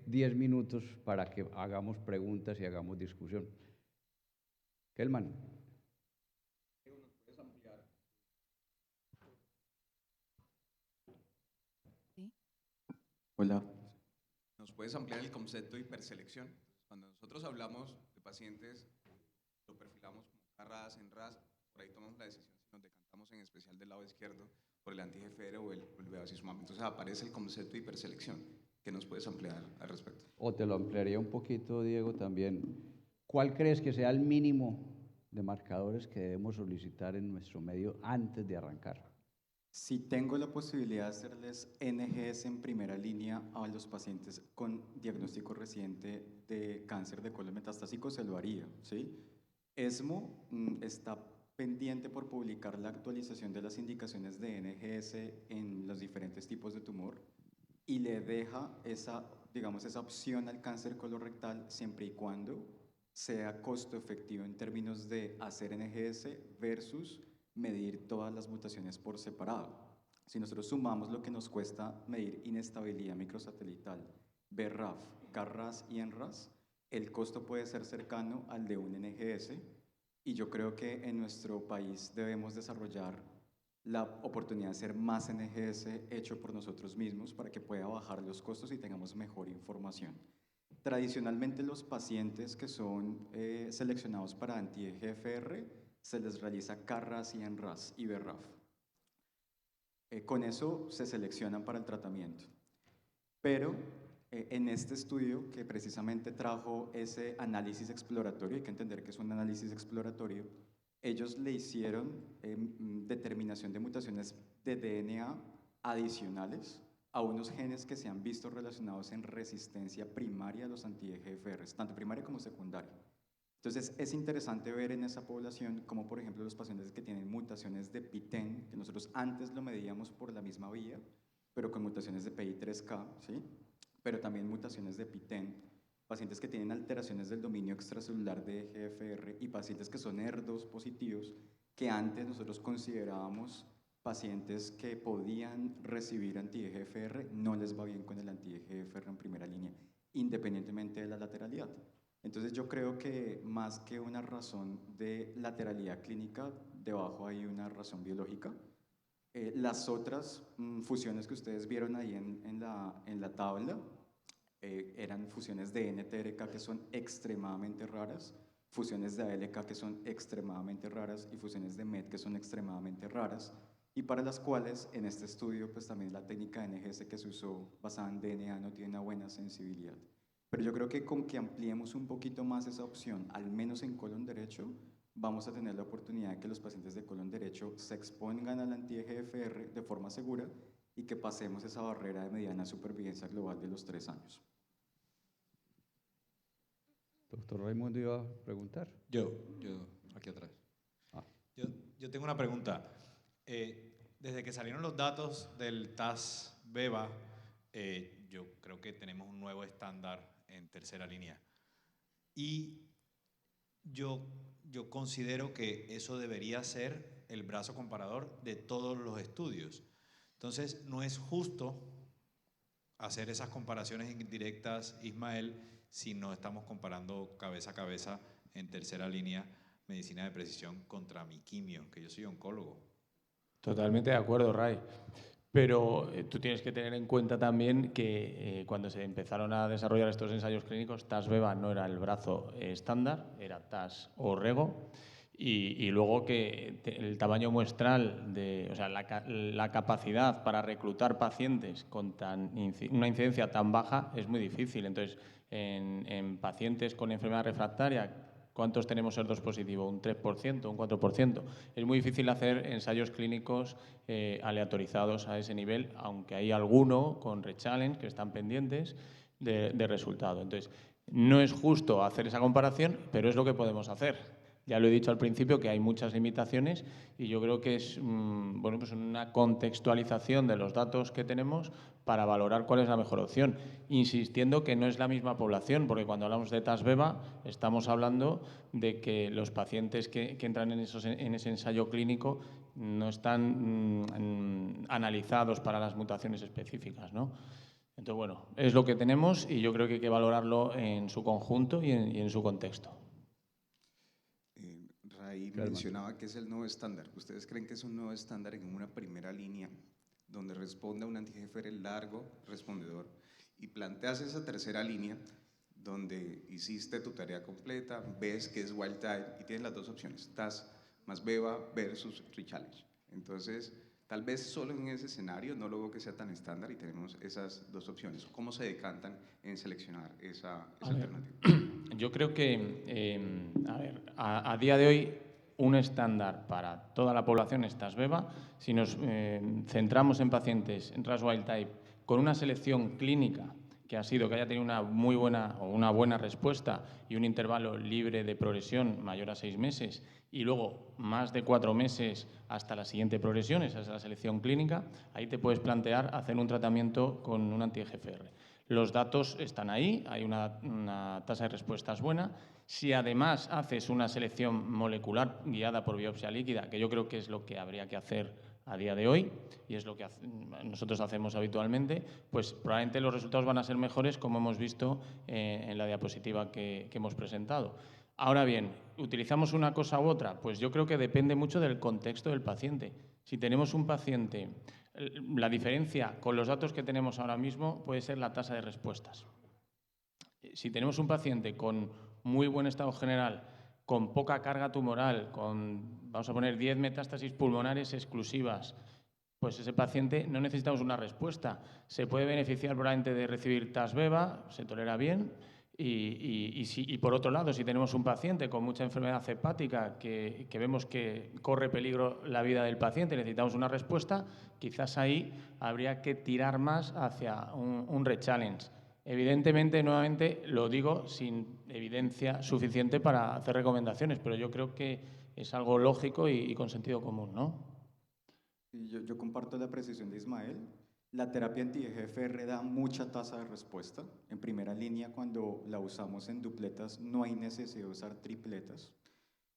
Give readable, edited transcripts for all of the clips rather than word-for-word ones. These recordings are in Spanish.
10 minutos para que hagamos preguntas y hagamos discusión. Kelman. Hola. ¿Nos puedes ampliar el concepto de hiperselección? Cuando nosotros hablamos de pacientes, lo perfilamos como RAS en RAS, por ahí tomamos la decisión si nos decantamos en especial del lado izquierdo por el anti-GFR o el bevacizumab. Entonces aparece el concepto de hiperselección. ¿Qué nos puedes ampliar al respecto? O te lo ampliaría un poquito, Diego, también. ¿Cuál crees que sea el mínimo de marcadores que debemos solicitar en nuestro medio antes de arrancar? Si tengo la posibilidad de hacerles NGS en primera línea a los pacientes con diagnóstico reciente de cáncer de colon metastásico, se lo haría, ¿sí? ESMO está pendiente por publicar la actualización de las indicaciones de NGS en los diferentes tipos de tumor y le deja esa, digamos, esa opción al cáncer colorectal siempre y cuando sea costo efectivo en términos de hacer NGS versus medir todas las mutaciones por separado. Si nosotros sumamos lo que nos cuesta medir inestabilidad microsatelital, BRAF, CARRAS y ENRAS, el costo puede ser cercano al de un NGS y yo creo que en nuestro país debemos desarrollar la oportunidad de hacer más NGS hecho por nosotros mismos para que pueda bajar los costos y tengamos mejor información. Tradicionalmente los pacientes que son seleccionados para anti-EGFR se les realiza CARRAS y ENRAS y BRAF. Con eso se seleccionan para el tratamiento. Pero en este estudio que precisamente trajo ese análisis exploratorio, hay que entender que es un análisis exploratorio, ellos le hicieron determinación de mutaciones de DNA adicionales a unos genes que se han visto relacionados en resistencia primaria a los anti-EGFRs, tanto primaria como secundaria. Entonces, es interesante ver en esa población como, por ejemplo, los pacientes que tienen mutaciones de PTEN, que nosotros antes lo medíamos por la misma vía, pero con mutaciones de PI3K, ¿sí? Pero también mutaciones de PTEN, pacientes que tienen alteraciones del dominio extracelular de EGFR y pacientes que son ER2 positivos, que antes nosotros considerábamos pacientes que podían recibir anti-EGFR, no les va bien con el anti-EGFR en primera línea, independientemente de la lateralidad. Entonces yo creo que más que una razón de lateralidad clínica, debajo hay una razón biológica. Las otras fusiones que ustedes vieron ahí en la tabla eran fusiones de NTRK que son extremadamente raras, fusiones de ALK que son extremadamente raras y fusiones de MET que son extremadamente raras y para las cuales en este estudio pues también la técnica de NGS que se usó basada en DNA no tiene una buena sensibilidad. Pero yo creo que con que ampliemos un poquito más esa opción, al menos en colon derecho, vamos a tener la oportunidad de que los pacientes de colon derecho se expongan al anti-EGFR de forma segura y que pasemos esa barrera de mediana supervivencia global de los 3 años. Doctor Raimundo iba a preguntar. Yo, aquí atrás. Yo tengo una pregunta. Desde que salieron los datos del TAS-BEVA, yo creo que tenemos un nuevo estándar en tercera línea. Y yo considero que eso debería ser el brazo comparador de todos los estudios. Entonces, no es justo hacer esas comparaciones indirectas, Ismael, si no estamos comparando cabeza a cabeza en tercera línea medicina de precisión contra mi quimio, que yo soy oncólogo. Totalmente de acuerdo, Ray. Pero tú tienes que tener en cuenta también que cuando se empezaron a desarrollar estos ensayos clínicos, TAS-BEVA no era el brazo estándar, era TAS o REGO. Y luego que el tamaño muestral, o sea, la capacidad para reclutar pacientes con una incidencia tan baja es muy difícil. Entonces, en pacientes con enfermedad refractaria, ¿cuántos tenemos ER2 positivo? ¿Un 3%? ¿Un 4%? Es muy difícil hacer ensayos clínicos aleatorizados a ese nivel, aunque hay alguno con rechallenge que están pendientes de resultado. Entonces, no es justo hacer esa comparación, pero es lo que podemos hacer. Ya lo he dicho al principio que hay muchas limitaciones y yo creo que es bueno, pues una contextualización de los datos que tenemos para valorar cuál es la mejor opción, insistiendo que no es la misma población, porque cuando hablamos de TAS-BEVA estamos hablando de que los pacientes que entran en ese ensayo clínico no están analizados para las mutaciones específicas, ¿no? Entonces, bueno, es lo que tenemos y yo creo que hay que valorarlo en su conjunto y en su contexto. Ray mencionaba que es el nuevo estándar. ¿Ustedes creen que es un nuevo estándar en una primera línea donde responde a un anti-GFR largo, respondedor, y planteas esa tercera línea donde hiciste tu tarea completa, ves que es wild type y tienes las dos opciones, TAS más BEVA versus rechallenge? Entonces, tal vez solo en ese escenario no logro que sea tan estándar y tenemos esas dos opciones. ¿Cómo se decantan en seleccionar esa alternativa? Yo creo que, a día de hoy, un estándar para toda la población es TAS-BEVA. Si nos centramos en pacientes en RAS wild type con una selección clínica que ha sido que haya tenido una muy buena o una buena respuesta y un intervalo libre de progresión mayor a 6 meses y luego más de 4 meses hasta la siguiente progresión, esa es la selección clínica, ahí te puedes plantear hacer un tratamiento con un anti-GFR. Los datos están ahí, hay una tasa de respuestas buena. Si además haces una selección molecular guiada por biopsia líquida, que yo creo que es lo que habría que hacer a día de hoy y es lo que nosotros hacemos habitualmente, pues probablemente los resultados van a ser mejores, como hemos visto en la diapositiva que hemos presentado. Ahora bien, ¿utilizamos una cosa u otra? Pues yo creo que depende mucho del contexto del paciente. Si tenemos un paciente, la diferencia con los datos que tenemos ahora mismo puede ser la tasa de respuestas. Si tenemos un paciente con muy buen estado general, con poca carga tumoral, vamos a poner 10 metástasis pulmonares exclusivas, pues ese paciente no necesitamos una respuesta. Se puede beneficiar probablemente de recibir TAS-BEVA, se tolera bien. Y por otro lado, si tenemos un paciente con mucha enfermedad hepática que vemos que corre peligro la vida del paciente, necesitamos una respuesta, quizás ahí habría que tirar más hacia un rechallenge. Evidentemente, nuevamente, lo digo sin evidencia suficiente para hacer recomendaciones, pero yo creo que es algo lógico y con sentido común, ¿no? Yo comparto la precisión de Ismael. La terapia anti-GFR da mucha tasa de respuesta. En primera línea, cuando la usamos en dupletas, no hay necesidad de usar tripletas.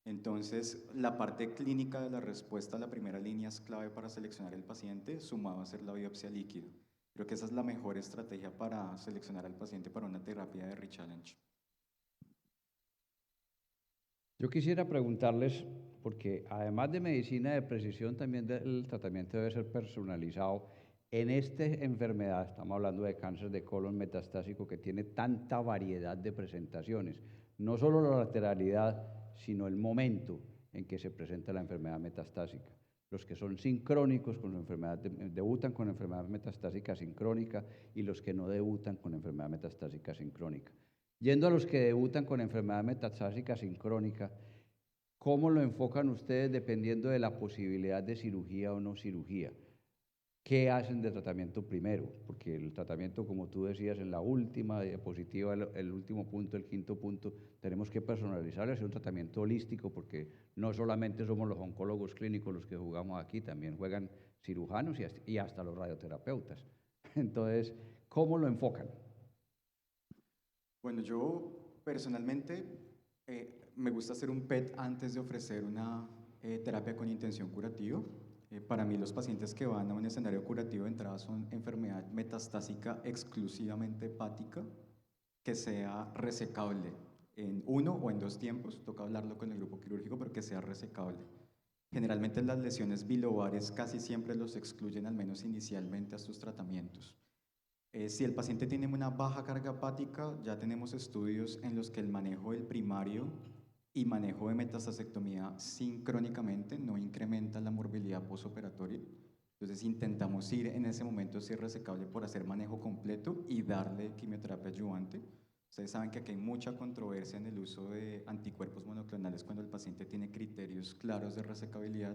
Entonces, la parte clínica de la respuesta a la primera línea es clave para seleccionar el paciente, sumado a hacer la biopsia líquida. Creo que esa es la mejor estrategia para seleccionar al paciente para una terapia de rechallenge. Yo quisiera preguntarles, porque además de medicina de precisión, también el tratamiento debe ser personalizado. En esta enfermedad, estamos hablando de cáncer de colon metastásico que tiene tanta variedad de presentaciones, no solo la lateralidad, sino el momento en que se presenta la enfermedad metastásica. Los que son sincrónicos con su enfermedad, debutan con enfermedad metastásica sincrónica y los que no debutan con enfermedad metastásica sincrónica. Yendo a los que debutan con enfermedad metastásica sincrónica, ¿cómo lo enfocan ustedes dependiendo de la posibilidad de cirugía o no cirugía? ¿Qué hacen de tratamiento primero? Porque el tratamiento, como tú decías en la última diapositiva, el último punto, el quinto punto, tenemos que personalizarlo, hacer un tratamiento holístico, porque no solamente somos los oncólogos clínicos los que jugamos aquí, también juegan cirujanos y hasta los radioterapeutas. Entonces, ¿cómo lo enfocan? Bueno, yo personalmente me gusta hacer un PET antes de ofrecer una terapia con intención curativa. Para mí los pacientes que van a un escenario curativo de entrada son enfermedad metastásica exclusivamente hepática, que sea resecable en 1 o en 2 tiempos, toca hablarlo con el grupo quirúrgico, pero que sea resecable. Generalmente las lesiones bilobales casi siempre los excluyen al menos inicialmente a sus tratamientos. Si el paciente tiene una baja carga hepática, ya tenemos estudios en los que el manejo del primario y manejo de metastasectomía sincrónicamente no incrementa la morbilidad postoperatoria. Entonces intentamos ir en ese momento, si es resecable, por hacer manejo completo y darle quimioterapia adyuvante. Ustedes saben que aquí hay mucha controversia en el uso de anticuerpos monoclonales cuando el paciente tiene criterios claros de resecabilidad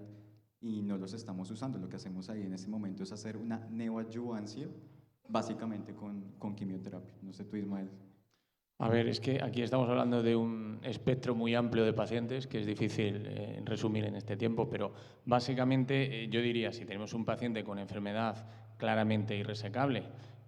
y no los estamos usando. Lo que hacemos ahí en ese momento es hacer una neoadyuvancia, básicamente con quimioterapia. No sé tú, Ismael. A ver, es que aquí estamos hablando de un espectro muy amplio de pacientes que es difícil resumir en este tiempo, pero básicamente yo diría, si tenemos un paciente con enfermedad claramente irresecable,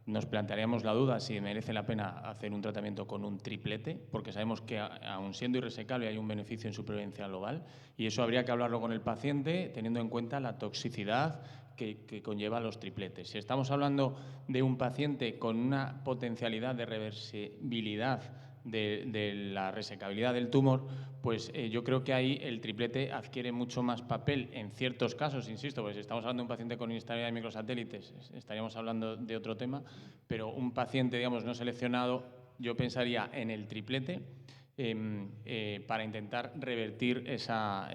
nos plantearíamos la duda si merece la pena hacer un tratamiento con un triplete, porque sabemos que aun siendo irresecable hay un beneficio en supervivencia global y eso habría que hablarlo con el paciente teniendo en cuenta la toxicidad que conlleva los tripletes. Si estamos hablando de un paciente con una potencialidad de reversibilidad de la resecabilidad del tumor, pues yo creo que ahí el triplete adquiere mucho más papel en ciertos casos, insisto, pues si estamos hablando de un paciente con inestabilidad de microsatélites, estaríamos hablando de otro tema, pero un paciente, digamos, no seleccionado, yo pensaría en el triplete para intentar revertir esa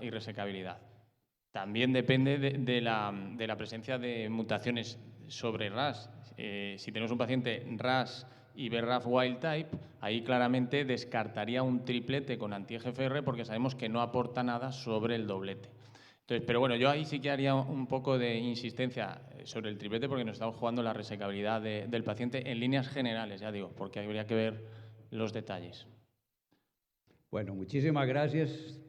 irresecabilidad. También depende de la presencia de mutaciones sobre RAS. Si tenemos un paciente RAS y BRAF wild type, ahí claramente descartaría un triplete con anti-EGFR porque sabemos que no aporta nada sobre el doblete. Entonces, pero bueno, yo ahí sí que haría un poco de insistencia sobre el triplete porque nos estamos jugando la resecabilidad del paciente en líneas generales, ya digo, porque habría que ver los detalles. Bueno, muchísimas gracias.